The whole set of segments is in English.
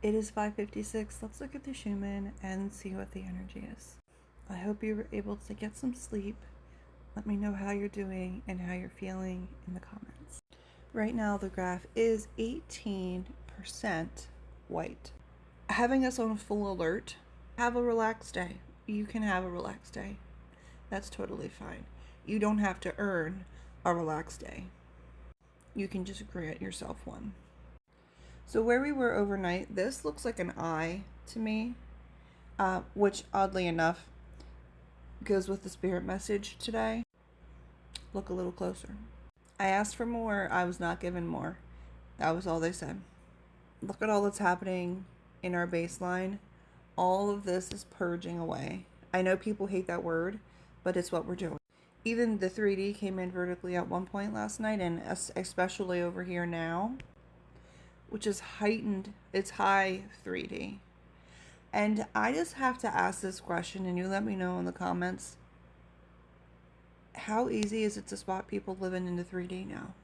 It is 5:56. Let's look at the Schumann and see what the energy is. I hope you were able to get some sleep. Let me know how you're doing and how you're feeling in the comments. Right now, the graph is 18% white. Having us on full alert, have a relaxed day. You can have a relaxed day. That's totally fine. You don't have to earn a relaxed day. You can just grant yourself one. So where we were overnight, this looks like an eye to me, which oddly enough goes with the spirit message today. Look a little closer. I asked for more. I was not given more. That was all they said. Look at all that's happening in our baseline. All of this is purging away. I know people hate that word, but it's what we're doing. Even the 3D came in vertically at one point last night, and especially over here now, which is heightened. It's high 3D. And I just have to ask this question, and you let me know in the comments. How easy is it to spot people living in the 3D now?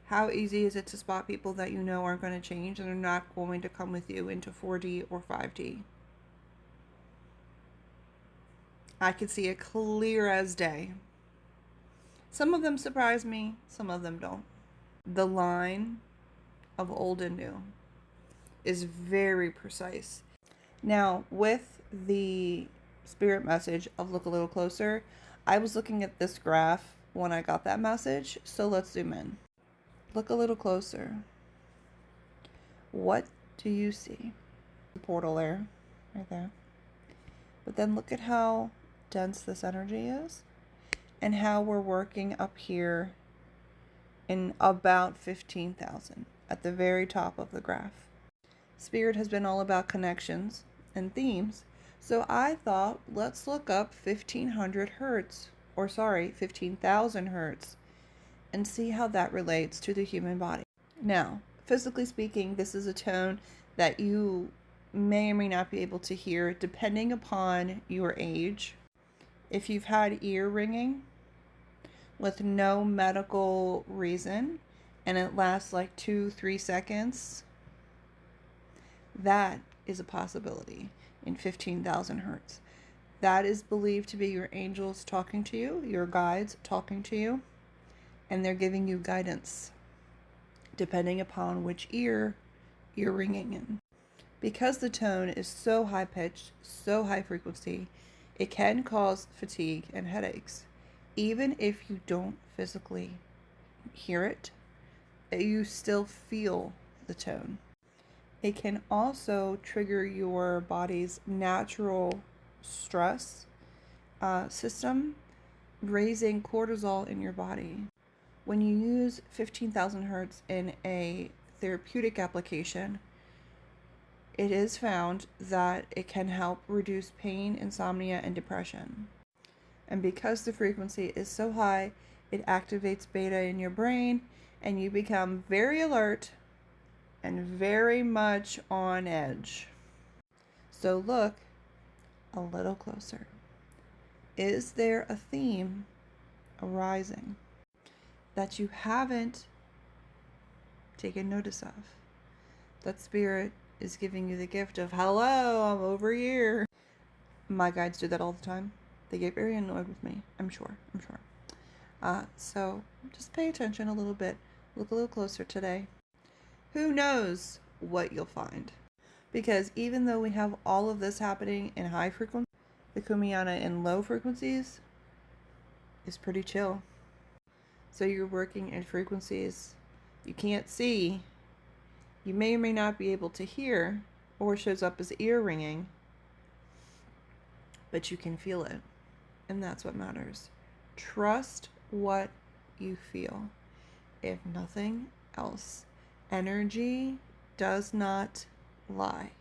How easy is it to spot people that you know aren't going to change and are not going to come with you into 4D or 5D? I could see it clear as day. Some of them surprise me, some of them don't. The line of old and new is very precise. Now, with the spirit message of look a little closer, I was looking at this graph when I got that message, so let's zoom in. Look a little closer. What do you see? The portal there, right there. But then look at how dense this energy is and how we're working up here in about 15,000 at the very top of the graph. Spirit has been all about connections and themes, so I thought let's look up 1500 hertz, or sorry, 15,000 hertz, and see how that relates to the human body. Now, physically speaking, this is a tone that you may or may not be able to hear depending upon your age. If you've had ear ringing with no medical reason and it lasts like 2-3 seconds, that is a possibility in 15,000 hertz. That is believed to be your angels talking to you, your guides talking to you, and they're giving you guidance depending upon which ear you're ringing in. Because the tone is so high pitched, so high frequency, it can cause fatigue and headaches. Even if you don't physically hear it, you still feel the tone. It can also trigger your body's natural stress system, raising cortisol in your body. When you use 15,000 hertz in a therapeutic application, it is found that it can help reduce pain, insomnia, and depression. And because the frequency is so high, it activates beta in your brain, and you become very alert and very much on edge. So look a little closer. Is there a theme arising that you haven't taken notice of? That spirit is giving you the gift of, hello, I'm over here. My guides do that all the time. They get very annoyed with me. I'm sure. So just pay attention a little bit. Look a little closer today. Who knows what you'll find? Because even though we have all of this happening in high frequency, the Kumiana in low frequencies is pretty chill. So you're working in frequencies you can't see, you may or may not be able to hear, or shows up as ear ringing, but you can feel it. And that's what matters. Trust what you feel. If nothing else, energy does not lie.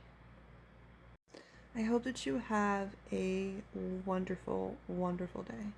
I hope that you have a wonderful, wonderful day.